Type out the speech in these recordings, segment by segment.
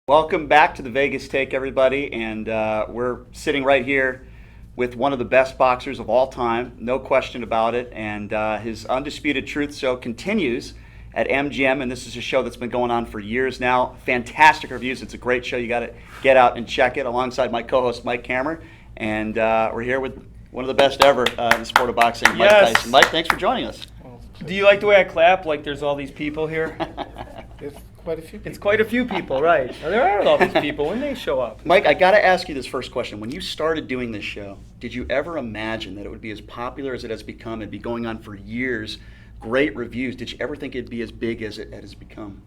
Welcome back to the Vegas Take, everybody, and we're sitting right here with one of the best boxers of all time, no question about it, and his Undisputed Truth show continues at MGM, and this is a show that's been going on for years now. Fantastic reviews. It's a great show. You got to get out and check it alongside my co-host, Mike Cameron, and we're here with one of the best ever in the sport of boxing, Mike Tyson. Mike, thanks for joining us. Do you like the way I clap? Like there's all these people here? It's quite a few people. It's quite a few people, right. There are all these people when they show up. Mike, I got to ask you this first question. When you started doing this show, did you ever imagine that it would be as popular as it has become? It'd be going on for years, great reviews. Did you ever think it'd be as big as it has become?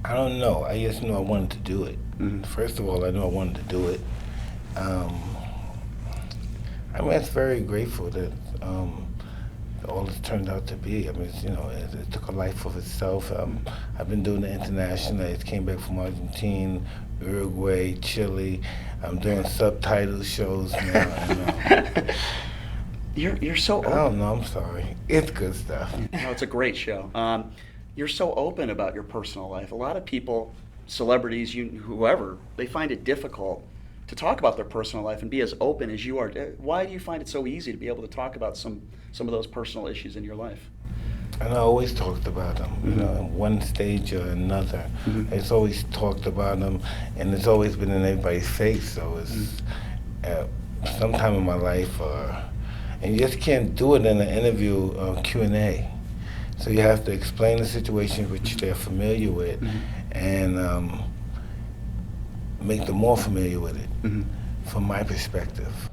I don't know. I just knew I wanted to do it. Mm-hmm. First of all, I knew I wanted to do it. It's very grateful that all it's turned out to be. It took a life of itself. I've been doing the international. I came back from Argentina, Uruguay, Chile. I'm doing subtitle shows now. You're so open. I don't know. I'm sorry. It's good stuff. No, it's a great show. You're so open about your personal life. A lot of people, celebrities, whoever, they find it difficult to talk about their personal life and be as open as you are. Why do you find it so easy to be able to talk about some of those personal issues in your life? And I always talked about them, Mm-hmm. In one stage or another. Mm-hmm. It's always talked about them, and it's always been in everybody's face. So it's sometime in my life, and you just can't do it in an interview Q&A. So you have to explain the situation which they're familiar with, and make them more familiar with it, from my perspective.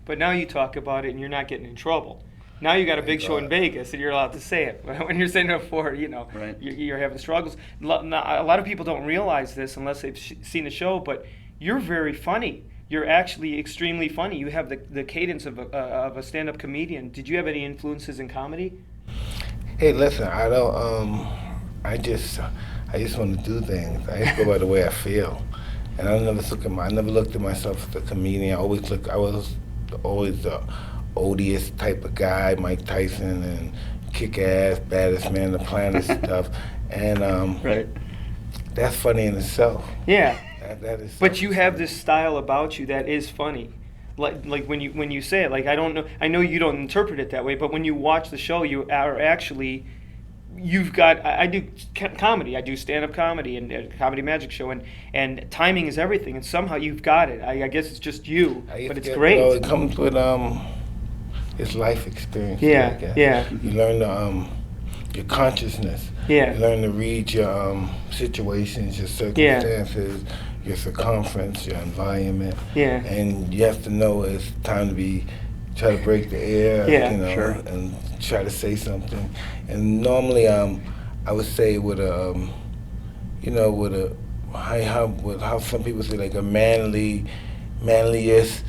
But now you talk about it and you're not getting in trouble. Now you got a big show in Vegas and you're allowed to say it. When you're saying it before, Right. you're having struggles. A lot of people don't realize this unless they've seen the show, but you're very funny. You're actually extremely funny. You have the cadence of a stand-up comedian. Did you have any influences in comedy? Hey, listen, I don't. I just want to do things. I just go by the way I feel, and I never looked at myself as a comedian. I was always the odious type of guy, Mike Tyson, and kick ass, baddest man on the planet stuff, and Right. that's funny in itself. Yeah. That is. But you have this style about you that is funny. Like when you say it, like I know you don't interpret it that way, but when you watch the show, you are actually, I do comedy, I do stand-up comedy and a comedy magic show, and timing is everything, and somehow you've got it. I guess it's just you, but it's great. It comes with it's life experience. Yeah, I guess. yeah. You learn your consciousness. Yeah. You learn to read your situations, your circumstances, your circumference, your environment. Yeah. And you have to know it's time to try to break the air. Yeah, sure. And try to say something. And normally, I would say with how some people say, like a manliest,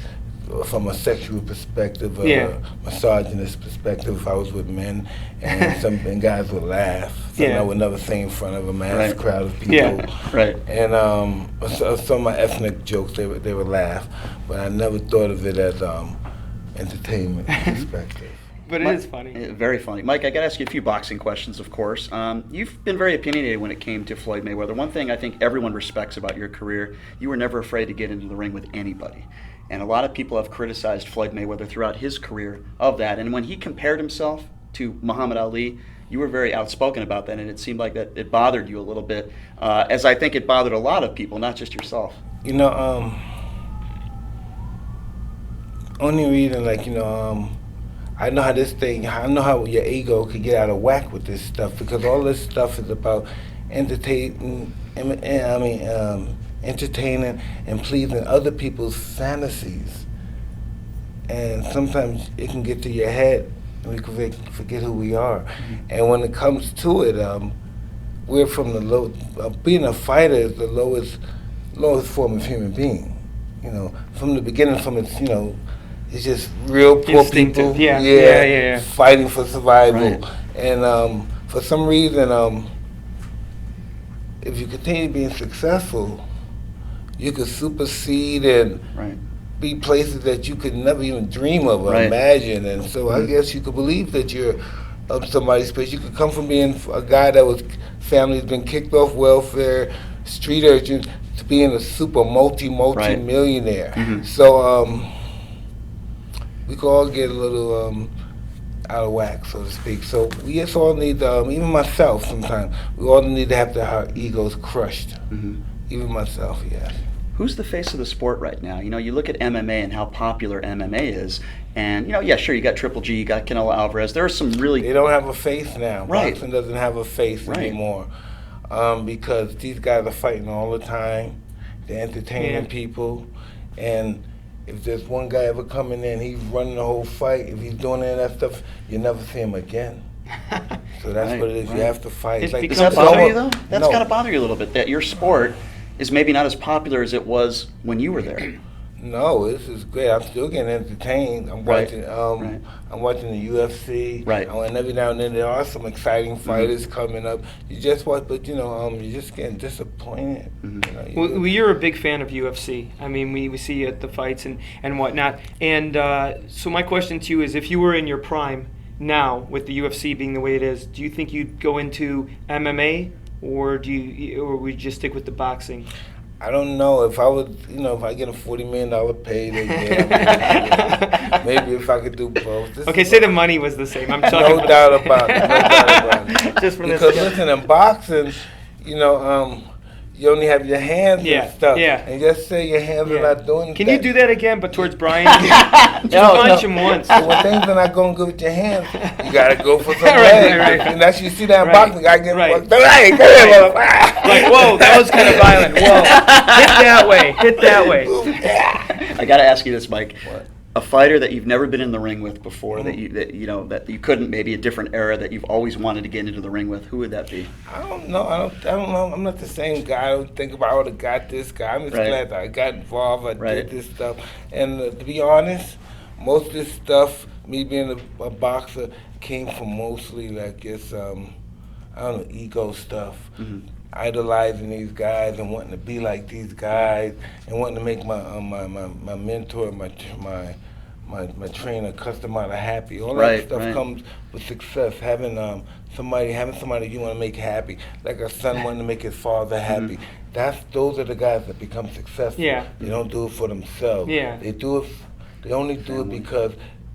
from a sexual perspective, a misogynist perspective. If I was with men, and guys would laugh. Something I would never say in front of a mass crowd of people. Yeah. Right. And some of my ethnic jokes, they would laugh, but I never thought of it as entertainment perspective. But it is funny. Very funny. Mike, I got to ask you a few boxing questions, of course. You've been very opinionated when it came to Floyd Mayweather. One thing I think everyone respects about your career, you were never afraid to get into the ring with anybody. And a lot of people have criticized Floyd Mayweather throughout his career of that. And when he compared himself to Muhammad Ali, you were very outspoken about that, and it seemed like that it bothered you a little bit, as I think it bothered a lot of people, not just yourself. Only reason, I know how your ego could get out of whack with this stuff, because all this stuff is about entertaining and pleasing other people's fantasies. And sometimes it can get to your head and we can forget who we are. Mm-hmm. And when it comes to it, we're from the low, being a fighter is the lowest form of human being. From the beginning, it's just real poor Instinctive, people, yeah. fighting for survival. Right. And for some reason, if you continue being successful, you could supersede and be places that you could never even dream of or imagine. And so I guess you could believe that you're of somebody's space. You could come from being a guy that was family's been kicked off welfare, street urchin, to being a super multi-millionaire. Mhm. So we could all get a little out of whack, so to speak. So we just all need, even myself sometimes, we all need to have our egos crushed. Mhm. Even myself, yeah. Who's the face of the sport right now? You know, you look at MMA and how popular MMA is, and you know, yeah, sure, you got Triple G, you got Canelo Alvarez. There are some really They don't have a face now. Right. Boxing doesn't have a face Right. anymore, because these guys are fighting all the time. They're entertaining Yeah. people, and if there's one guy ever coming in, he's running the whole fight. If he's doing any of that stuff, you never see him again. So that's Right, what it is. right. You have to fight. It Like, Does that becomes bother so- you though? That's No. got to bother you a little bit. That your sport is maybe not as popular as it was when you were there. No, this is great. I'm still getting entertained. I'm Right, watching. right. I'm watching the UFC. Right. And every now and then there are some exciting fighters coming up. You just watch, but you're just getting disappointed. Mhm. You know, Well, you're a big fan of UFC. I mean, we see you at the fights and whatnot. And so my question to you is, if you were in your prime now, with the UFC being the way it is, do you think you'd go into MMA, or would you just stick with the boxing? I don't know if I would. If I get a $40 million payday, yeah, maybe if I could do both. This Okay, is say the money was the same. I'm talking No about doubt about it. No doubt about it. Just for this. Because listen, in boxing, you only have your hands Yeah, and stuff. yeah. And just say your hands Yeah. are not doing Can you do that again, but towards Brian? Just No, punch no. him once. So when things are not going good with your hands, you gotta go for some Right, legs. right, right. And that's you see that in Right, boxing, I get right. fucked up. Hey, come here, Right. motherfucker. Like, whoa, that was kind of violent. Whoa, hit that way, hit that way. I got to ask you this, Mike. What? A fighter that you've never been in the ring with before, Mm. that you couldn't, maybe a different era that you've always wanted to get into the ring with. Who would that be? I don't know. I don't know. I'm not the same guy. I don't think about I would have got this guy. I'm just Right. glad that I got involved. I Right. did this stuff. And to be honest, most of this stuff, me being a boxer, came from mostly like it's I don't know, ego stuff. Mhm. Idolizing these guys and wanting to be like these guys and wanting to make my mentor, my trainer, Customata happy. All Right, that stuff right. comes with success. Having somebody you want to make happy, like a son wanting to make his father happy. Those are the guys that become successful. Yeah. They don't do it for themselves. Yeah. They only do it because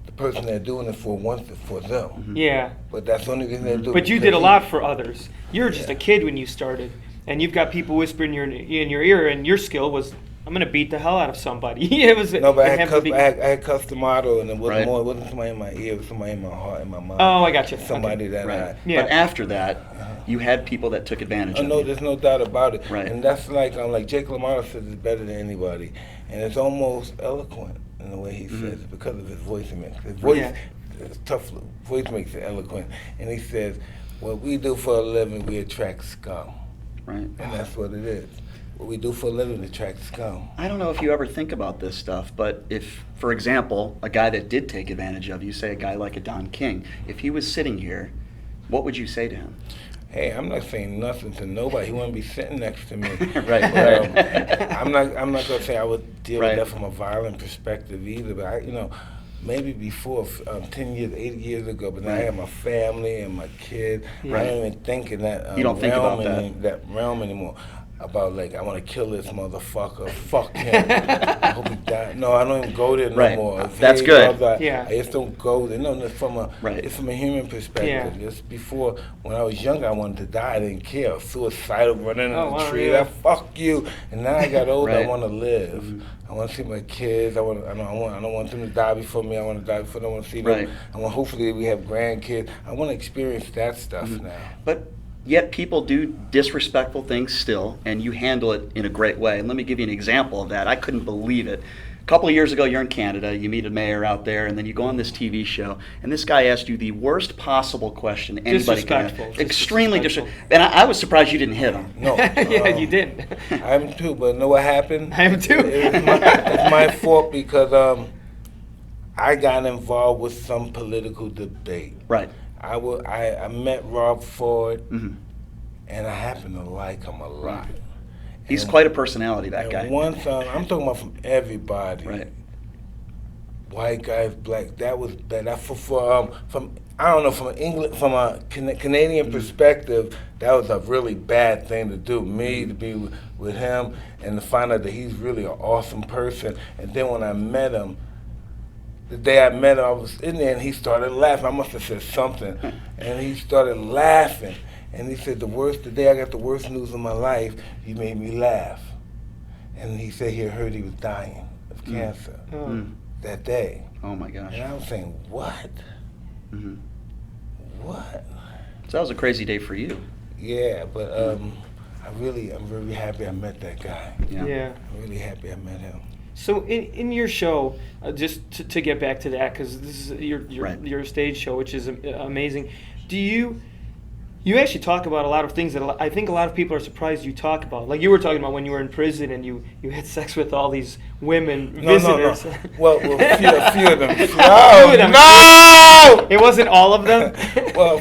the person they're doing it for wants it for them. Yeah, But that's the only reason they do it. but you because did a he- lot for others. You were just Yeah. a kid when you started, and you've got people whispering in your ear, and your skill was, I'm gonna beat the hell out of somebody. It was. No, but it I had to be- had Customado, and it wasn't Right. more. It wasn't somebody in my ear. It was somebody in my heart, in my mind. Oh, I got you. Somebody that Right. I. Yeah. But after that, you had people that took advantage Oh, of no, you. there's no doubt about it. Right. And that's like Jake LaMotta says it's better than anybody, and it's almost eloquent in the way he says it because of his voice. His voice, Yeah. his tough voice makes it eloquent, and he says, "What we do for a living, we attract scum," Right. and that's what it is. What we do for a living attracts scum. I don't know if you ever think about this stuff, but if, for example, a guy that did take advantage of you, say a guy like a Don King, if he was sitting here, what would you say to him? Hey, I'm not saying nothing to nobody. He wouldn't be sitting next to me. Right, But, right. I'm not gonna say I would deal Right. with that from a violent perspective either. But maybe before 10 years, 8 years ago. But now I Right. have my family and my kid. Yeah. I don't even think in that You don't think realm about that. realm anymore. About like I want to kill this motherfucker. Fuck him. I hope he dies. No, I don't even go there no Right. more. If That's he good. goes, Yeah. I just don't go there. No, it's from a Right. it's from a human perspective. Yeah. Just before, when I was younger, I wanted to die. I didn't care. I was suicidal, running in Oh, the wow, tree. yeah. Fuck you. And now I got older. Right. I want to live. Mhm. I want to see my kids. I don't want them to die before me. I want to die before them. I want to see them. Right. I want. Hopefully, we have grandkids. I want to experience that stuff Mhm. now. But yet people do disrespectful things still, and you handle it in a great way. And let me give you an example of that. I couldn't believe it. A couple of years ago, you're in Canada, you meet a mayor out there, and then you go on this TV show, and this guy asked you the worst possible question anybody could ask. Disrespectful. Extremely Disrespectful. disrespectful. And I was surprised you didn't hit him. No. Yeah, you did. I am too, but know what happened? I am too. It's my fault because I got involved with some political debate. Right. I met Rob Ford, hmm and I happen to like him a lot. He's And- quite a personality, that and guy. once I'm talking about from everybody. Right. white guys, black. That was bad. That from I don't know, from England, from a Canadian perspective, that was a really bad thing to do. Me to be with him and to find out that he's really an awesome person. And then when I met him, the day I met him, I was in there and he started laughing. I must have said something, and he started laughing. And he said, the day I got the worst news of my life, you made me laugh. And he said he had heard he was dying of cancer that day. Oh my gosh. And I was saying, what? Mm-hmm. What? So that was a crazy day for you. Yeah, but I'm really happy I met that guy. Yeah. I'm really happy I met him. So in your show, just to get back to that, because this is your stage show, which is amazing. Do you actually talk about a lot of things that I think a lot of people are surprised you talk about. Like you were talking about when you were in prison and you had sex with all these women visitors. No. Well, a few of them. Oh, no! It wasn't all of them? Well, a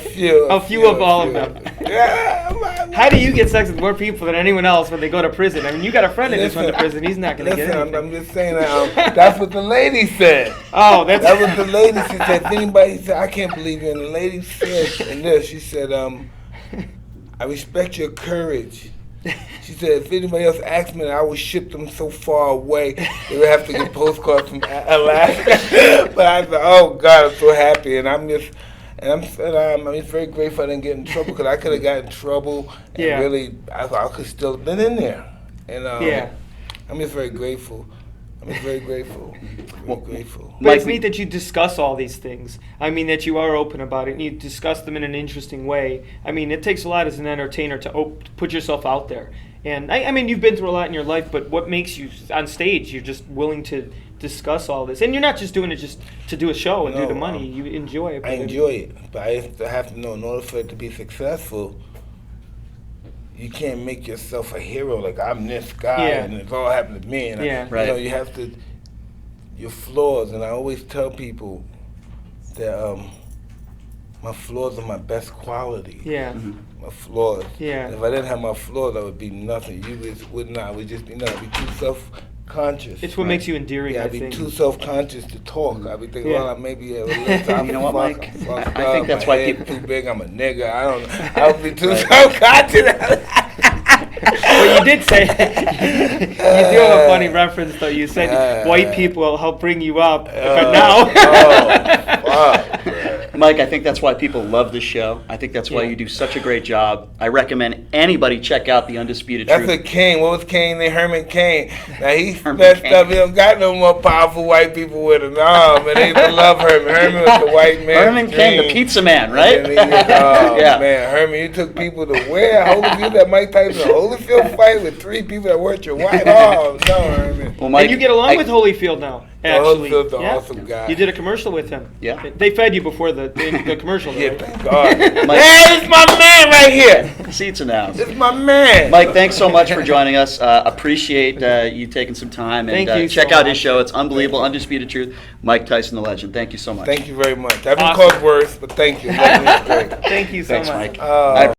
few of all of them. Yeah. How do you get sex with more people than anyone else when they go to prison? I mean, you got a friend that just went to prison. He's not going to get anything. I'm just saying that's what the lady said. Oh, that was the lady. She said, if anybody said, I can't believe you. And the lady said, and this, she said, I respect your courage. She said, if anybody else asked me, I would ship them so far away, they would have to get postcards from Alaska. But I said, oh, God, I'm so happy. And I'm just very grateful I didn't get in trouble, because I could have gotten in trouble. And really, I could still have been in there. And I'm just very grateful. I'm very grateful. Very grateful. But it's neat that you discuss all these things. I mean, that you are open about it and you discuss them in an interesting way. I mean, it takes a lot as an entertainer to put yourself out there. And I mean, you've been through a lot in your life, but what makes you on stage? You're just willing to discuss all this, and you're not just doing it just to do a show and do the money. You enjoy it. I enjoy it, but I have to know, in order for it to be successful, you can't make yourself a hero. Like, I'm this guy, and it's all happened to me. And you know, you have to, your flaws. And I always tell people that my flaws are my best quality. Yeah. My flaws. Yeah. And if I didn't have my flaws, I would be nothing. You just would not. I would just be nothing. I'd be too self-conscious. It's what makes you endearing, I'd be too self-conscious to talk. I'd be thinking, well, maybe you know what, Mike? I think that's why people too big. I'm a nigga. I don't know. I would be too self-conscious. Well, you did say you do have a funny reference, though. You said white people will help bring you up, but now. Fuck. Mike, I think that's why people love this show. I think that's why you do such a great job. I recommend anybody check out The Undisputed Truth. That's a Kane. What was Kane? Herman Cain. Now, he's messed up. He don't got no more powerful white people with him. No, man, they used to love Herman. Herman was the white man. Herman Cain, the pizza man, right? Man, Herman, you took people to where? Holyfield, that Mike Tyson Holyfield fight with 3 people that weren't your white. Oh, no, Herman. Well, Mike, and you get along with Holyfield now. Actually, Holyfield's an awesome guy. You did a commercial with him. Yeah. They fed you before the commercial. Yeah, right? thank God. Mike, hey, it's my man right here. Seats announced. It's my man. Mike, thanks so much for joining us. Appreciate you taking some time. And Thank you check so out much. his show. It's unbelievable. Undisputed Truth. Mike Tyson, the legend. Thank you so much. Thank you very much. I've been called worse, but thank you. That was great. Thank you so Thanks, much. Mike. I